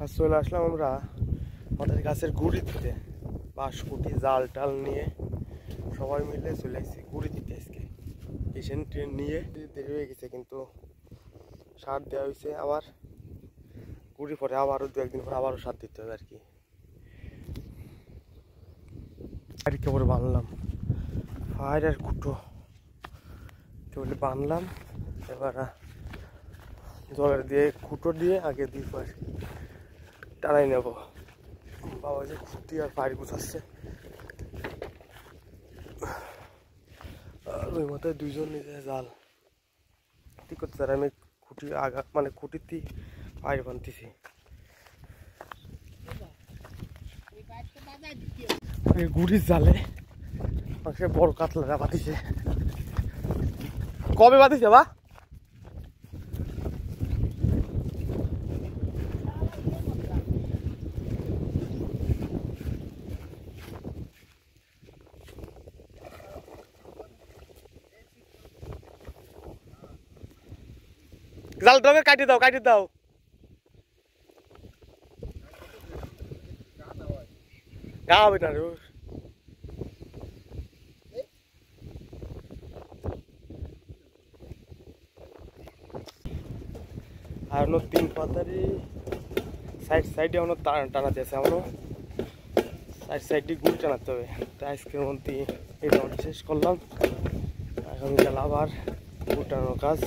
আর চলে আসলাম আমরা আমাদের গাছের গুড়ি দিতে, বাঁশকুটি জাল টাল নিয়ে সবাই মিলে চলে আসছি গুড়ি দিতে। আজকে এশিয়ান ট্রেন নিয়ে দেরি হয়ে গেছে, কিন্তু সার দেওয়া হয়েছে। আবার গুড়ি পরে আবারও 2-1 দিন পরে আবারও সার দিতে হবে আর কি। আর কেবল বানলাম ফায়ার আর কুটো কেবল বানলাম। এবার জলের দিয়ে কুটো দিয়ে আগে 2 পাশ টানাই নেব। বাবা যে খুঁটি আর ফায়ার গুছাচ্ছে, আর ওই মাথায় 2 জন নিজে জাল ঠিক করতে চাই। আমি খুঁটি আগা মানে খুঁটিতে ফায়ার বানতেছি। গুড়ির জালে সে বড় কাতলাটা বাঁধিছে। কবে বাঁধিছে বা? জালটাকে কাটি দাও, কাটি দাও। গা হবে না রে। আর 3 পাতারি সাইডে অন্য টানাতে আছে, এমনও সাইডে গুড় টানাতে হবে। তাই আজকের মধ্যে এই রাউন্ড শেষ করলাম। আগামীকাল আবার গুড় টানানোর কাজ।